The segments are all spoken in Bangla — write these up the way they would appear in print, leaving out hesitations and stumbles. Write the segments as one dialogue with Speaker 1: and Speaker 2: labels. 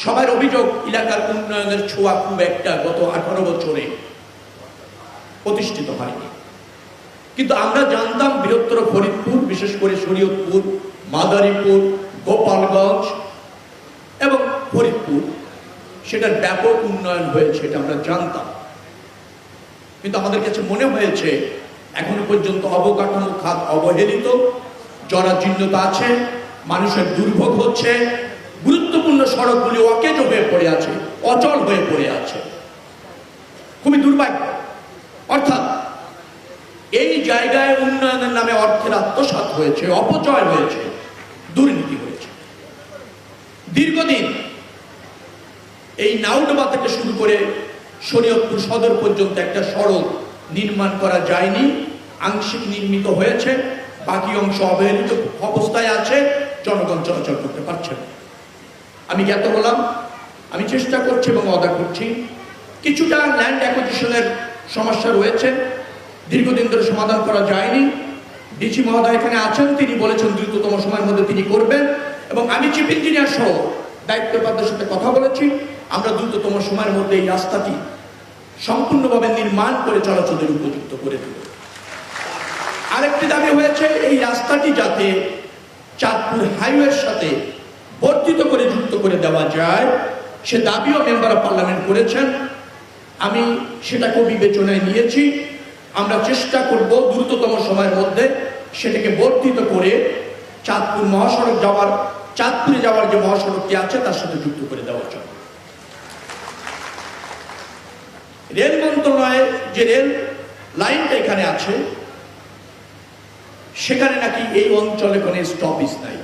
Speaker 1: সবার অভিযোগ এলাকার উন্নয়নের ছোঁয়া খুব একটা গত 18 বছরে প্রতিষ্ঠিত হয়নি। কিন্তু আমরা জানতাম বৃহত্তর ফরিদপুর, বিশেষ করে শরীয়তপুর, মাদারীপুর, গোপালগঞ্জ এবং ফরিদপুর, সেটার ব্যাপক উন্নয়ন হয়েছে, এটা আমরা জানতাম। কিন্তু আমাদের কাছে মনে হয়েছে এখনো পর্যন্ত অবকাঠামো খাত অবহেলিত, জরাজীর্ণতা আছে, মানুষের দুর্ভোগ হচ্ছে, গুরুত্বপূর্ণ সড়কগুলি অকেজ হয়ে পড়ে আছে, অচল হয়ে পড়ে আছে। খুবই দুর্ভাগ্য। অর্থাৎ এই জায়গায় উন্নয়নের নামে অর্থের আত্মসাৎ হয়েছে, অপচয় হয়েছে, দুর্নীতি হয়েছে। দীর্ঘদিন এই নাউডবা থেকে শুরু করে শরীয়তপুর সদর পর্যন্ত একটা সড়ক নির্মাণ করা যায়নি, আংশিক নির্মিত হয়েছে, বাকি অংশ অবহেলিত অবস্থায় আছে, জনগণ চলাচল করতে পারছে না। আমি জ্ঞাত হলাম, আমি চেষ্টা করছি এবং অদা করছি। কিছুটা ল্যান্ড অ্যাকুইজিশনের সমস্যা রয়েছে, দীর্ঘদিন ধরে সমাধান করা যায়নি। ডিসি মহোদয় এখানে আছেন, তিনি বলেছেন দ্রুততম সময়ের মধ্যে তিনি করবেন, এবং আমি চিফ ইঞ্জিনিয়ার সহ দায়িত্বপ্রাপ্তদের সাথে কথা বলেছি। আমরা দ্রুততম সময়ের মধ্যে এই রাস্তাটি সম্পূর্ণভাবে নির্মাণ করে চলাচলের উপযুক্ত করে দেব। আরেকটি দাবি হয়েছে এই রাস্তাটি যাতে চাঁদপুর হাইওয়ের সাথে বর্ধিত করে যুক্ত করে দেওয়া যায়, সে দাবিও মেম্বার অফ পার্লামেন্ট করেছেন। আমি সেটাকেও বিবেচনায় নিয়েছি। আমরা চেষ্টা করব দ্রুততম সময়ের মধ্যে সেটাকে বর্ধিত করে চাঁদপুর মহাসড়ক যাওয়ার, চাঁদপুরে যাওয়ার যে মহাসড়কটি আছে তার সাথে যুক্ত করে দেওয়ার জন্য। রেল মন্ত্রণালয়ের যে রেল লাইনটা এখানে আছে, সেখানে নাকি এই অঞ্চলে কোনো স্টপেজ নাই।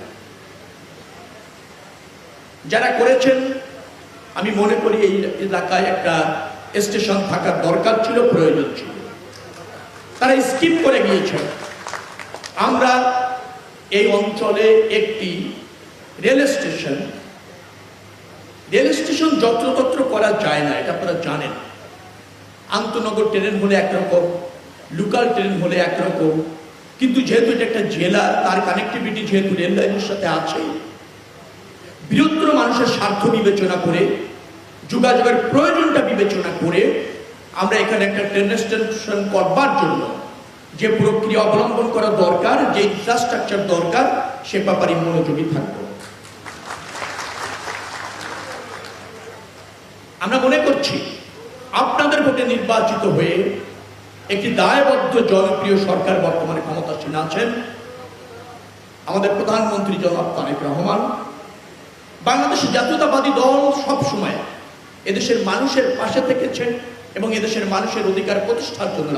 Speaker 1: যারা করেছেন, আমি মনে করি এই এলাকায় একটা স্টেশন থাকার দরকার ছিল, প্রয়োজন ছিল, তারা স্কিপ করে গিয়েছেন। আমরা এই অঞ্চলে একটি রেল স্টেশন যত্রতত্র করা যায় না, এটা আপনারা জানেন। আন্তনগর ট্রেন হলে একরকম, লোকাল ট্রেন হলে একরকম, কিন্তু যেহেতু এটা একটা জেলা, তার কানেক্টিভিটি যেহেতু রেল লাইনের সাথে আছে, বৃহত্তর মানুষের স্বার্থ বিবেচনা করে, যোগাযোগের প্রয়োজনটা বিবেচনা করে আমরা এখানে একটা ট্রেন স্টেশন করবার জন্য যে প্রক্রিয়া অবলম্বন করা দরকার, যে ইনফ্রাস্ট্রাকচার দরকার, সে ব্যাপারে মনোযোগী থাকবো। আমরা মনে করছি আপনাদের ভোটে নির্বাচিত হয়ে একটি দায়বদ্ধ জনপ্রিয় সরকার বর্তমানে ক্ষমতাসীন আছেন, আমাদের প্রধানমন্ত্রী জনাব তারেক রহমান। বাংলাদেশের জাতীয়তাবাদী দল সবসময় এদেশের মানুষের পাশে থেকেছে এবং এদেশের মানুষের অধিকার প্রতিষ্ঠার জন্য